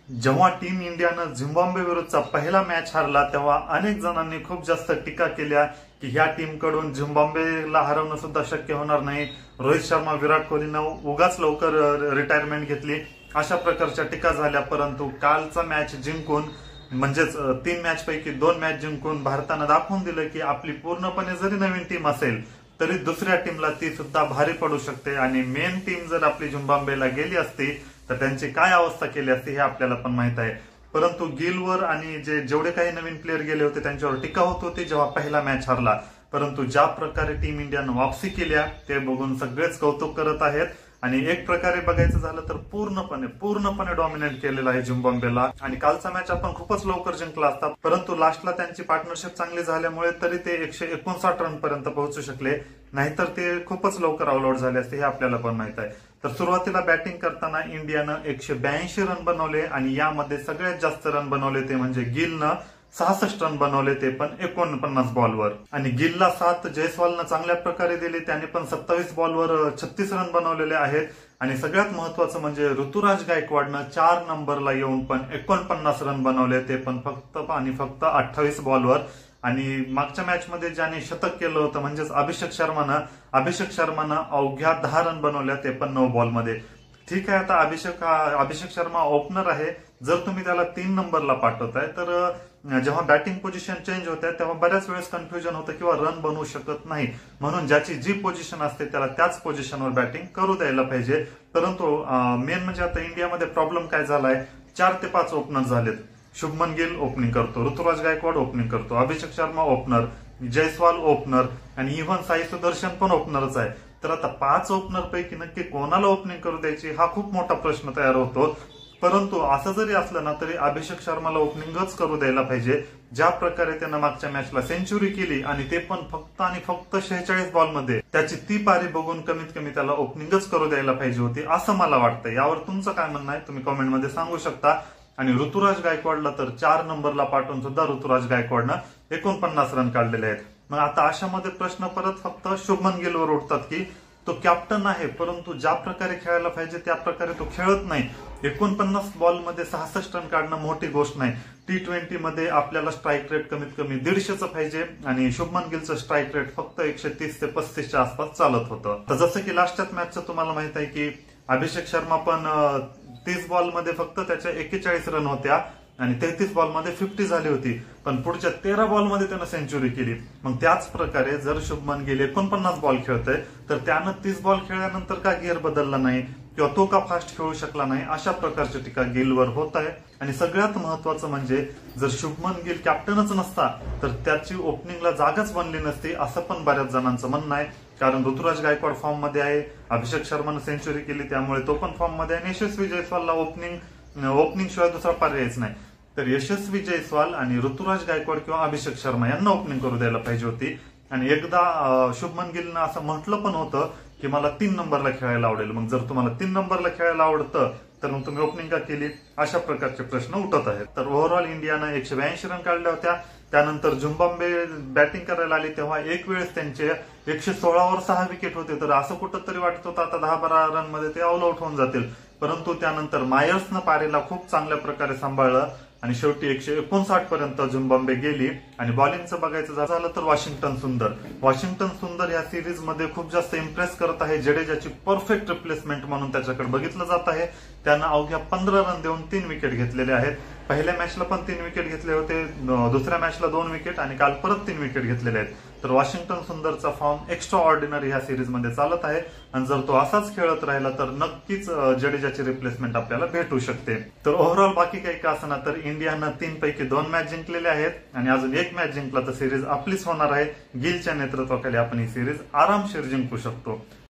जेव्हा टीम इंडियानं झिम्बाब्वे विरुद्धचा पहिला मॅच हरला तेव्हा अनेक जणांनी खूप जास्त टीका केल्या की ह्या टीमकडून झिम्बाब्वेला हरवणं सुद्धा शक्य होणार नाही. रोहित शर्मा, विराट कोहलीनं उगाच लवकर रिटायरमेंट घेतली, अशा प्रकारच्या टीका झाल्या. परंतु कालचा मॅच जिंकून म्हणजेच 3 मॅच पैकी 2 मॅच जिंकून भारतानं दाखवून दिलं की आपली पूर्णपणे जरी नवीन टीम असेल तरी दुसऱ्या टीमला ती सुद्धा भारी पडू शकते. आणि मेन टीम जर आपली झिम्बाब्वेला गेली असती तर त्यांची काय अवस्था केली असती हे आपल्याला पण माहित आहे. परंतु गिलवर आणि जेवढे काही नवीन प्लेअर गेले होते त्यांच्यावर टीका होत होती जेव्हा पहिला मॅच हरला. परंतु ज्या प्रकारे टीम इंडियानं वापसी केल्या ते बघून सगळेच कौतुक करत आहेत. आणि एक प्रकारे बघायचं झालं तर पूर्णपणे डॉमिनेट केलेला आहे झिम्बाब्वेला. आणि कालचा मॅच आपण खूपच लवकर जिंकला असता, परंतु लास्टला त्यांची पार्टनरशिप चांगली झाल्यामुळे तरी ते 159 रन पर्यंत पोहोचू शकले, नाहीतर ते खूपच लवकर ऑल आउट झाले असते हे आपल्याला पण माहित आहे. तर सुरुवातीला बॅटिंग करताना इंडियानं 182 रन बनवले आणि यामध्ये सगळ्यात जास्त रन बनवले ते म्हणजे गिलनं 66 रन बनवले, ते पण 49 बॉलवर. आणि गिलला 7 जयस्वालनं चांगल्या प्रकारे दिले, त्याने पण 27 बॉलवर 36 रन बनवलेले आहेत. आणि सगळ्यात महत्वाचं म्हणजे ऋतुराज गायकवाडनं 4 नंबरला येऊन पण 49 रन बनवले, ते पण फक्त 28 बॉलवर. आणि मागच्या मॅच मध्ये ज्याने शतक केलं होतं म्हणजेच अभिषेक शर्मानं अवघ्या 10 रन बनवल्या, ते पण 9 बॉलमध्ये. ठीक आहे, आता अभिषेक शर्मा ओपनर आहे, जर तुम्ही त्याला 3 नंबरला पाठवताय तर जेव्हा बॅटिंग पोझिशन चेंज होते तेव्हा बऱ्याच वेळेस कन्फ्युजन होतं किंवा रन बनवू शकत नाही. म्हणून ज्याची जी पोझिशन असते त्याला त्याच पोझिशनवर बॅटिंग करू द्यायला पाहिजे. परंतु मेन म्हणजे आता इंडियामध्ये प्रॉब्लेम काय झालाय, 4 ते 5 ओपनर झालेत. शुभमन गिल ओपनिंग करतो, ऋतुराज गायकवाड ओपनिंग करतो, अभिषेक शर्मा ओपनर, जयस्वाल ओपनर आणि इव्हन साई सुदर्शन पण ओपनरच आहे. तर आता 5 ओपनर पैकी नक्की कोणाला ओपनिंग करू द्यायची हा खूप मोठा प्रश्न तयार होतो. परंतु असं जरी असलं ना तरी अभिषेक शर्माला ओपनिंगच करू द्यायला पाहिजे. ज्या प्रकारे त्यानं मागच्या मॅचला सेंचुरी केली आणि ते पण फक्त 46 बॉलमध्ये, त्याची ती पारी बघून कमीत कमी त्याला ओपनिंगच करू द्यायला पाहिजे होती असं मला वाटतं. यावर तुमचं काय म्हणणं आहे तुम्ही कॉमेंटमध्ये सांगू शकता. आणि ऋतुराज गायकवाडला तर 4 नंबरला पाठवून सुद्धा ऋतुराज गायकवाडनं 49 रन काढलेले आहेत. मग आता अशामध्ये प्रश्न परत फक्त शुभमन गिलवर उठतात की तो कॅप्टन आहे परंतु ज्या प्रकारे खेळायला पाहिजे त्या प्रकारे तो खेळत नाही. 49 बॉलमध्ये 66 रन काढणं मोठी गोष्ट नाही. T20 मध्ये आपल्याला स्ट्राईक रेट कमीत कमी 150चं पाहिजे आणि शुभमन गिलचं स्ट्राईक रेट फक्त 130 ते 35च्या आसपास चालत होतं. तर जसं की लास्टच्याच मॅचचं तुम्हाला माहित आहे की अभिषेक शर्मा पण 30 बॉलमध्ये फक्त त्याच्या 41 रन होत्या आणि 33 बॉलमध्ये 50 झाली होती, पण पुढच्या 13 बॉलमध्ये त्यानं सेंचुरी केली. मग त्याच प्रकारे जर शुभमन गिल 49 बॉल खेळतोय तर त्यानं 30 बॉल खेळल्यानंतर का गिअर बदलला नाही किंवा तो का फास्ट खेळू शकला नाही, अशा प्रकारची टीका गिलवर होत आहे. आणि सगळ्यात महत्वाचं म्हणजे जर शुभमन गिल कॅप्टनच नसता तर त्याची ओपनिंगला जागाच बनली नसती असं पण बऱ्याच जणांचं म्हणणं आहे. कारण ऋतुराज गायकवाड फॉर्म मध्ये आहे, अभिषेक शर्मानं सेंचुरी केली त्यामुळे तो पण फॉर्म मध्ये आहे आणि यशस्वी जयस्वालला ओपनिंग शिवाय दुसरा पर्यायच नाही. तर यशस्वी जयस्वाल आणि ऋतुराज गायकवाड किंवा अभिषेक शर्मा यांना ओपनिंग करू द्यायला पाहिजे होती. आणि एकदा शुभमन गिलनं असं म्हटलं पण होतं की मला 3 नंबरला खेळायला आवडेल. मग जर तुम्हाला 3 नंबरला खेळायला आवडतं तर मग तुम्ही ओपनिंग का केली, अशा प्रकारचे प्रश्न उठत आहेत. तर ओव्हरऑल इंडियानं 182 रन काढल्या होत्या. त्यानंतर झिम्बाब्वे बॅटिंग करायला आली तेव्हा एक वेळेस त्यांचे 116वर 6 विकेट होते. तर असं कुठंतरी वाटत होतं आता 10-12 रन मध्ये ते ऑल आउट होऊन जातील. परंतु त्यानंतर मायर्सनं पारीला खूप चांगल्या प्रकारे सांभाळलं आणि शेवटी 159 पर्यंत झिम्बाब्वे गेली. आणि बॉलिंगचं बघायचं झालं तर वॉशिंग्टन सुंदर या सिरीज मध्ये खूप जास्त इम्प्रेस करत आहे. जडेजाची परफेक्ट रिप्लेसमेंट म्हणून त्याच्याकडे बघितलं जात आहे. त्यानं अवघ्या 15 रन देऊन 3 विकेट घेतलेले आहेत. पहिल्या मॅचला पण 3 विकेट घेतले होते, दुसऱ्या मॅचला 2 विकेट आणि काल परत 3 विकेट घेतलेले आहेत. तर वॉशिंग्टन सुंदरचा फॉर्म एक्स्ट्रा ऑर्डिनरी ह्या सिरीज मध्ये चालत आहे आणि जर तो असाच खेळत राहिला तर नक्कीच जडेजाची रिप्लेसमेंट आपल्याला भेटू शकते. तर ओव्हरऑल बाकी काही का असणार तर इंडियानं 3 पैकी 2 मॅच जिंकलेले आहेत आणि अजून 1 मॅच जिंकला तर सिरीज आपलीच होणार आहे. गिलच्या नेतृत्वाखाली आपण ही सिरीज आरामशीर जिंकू शकतो.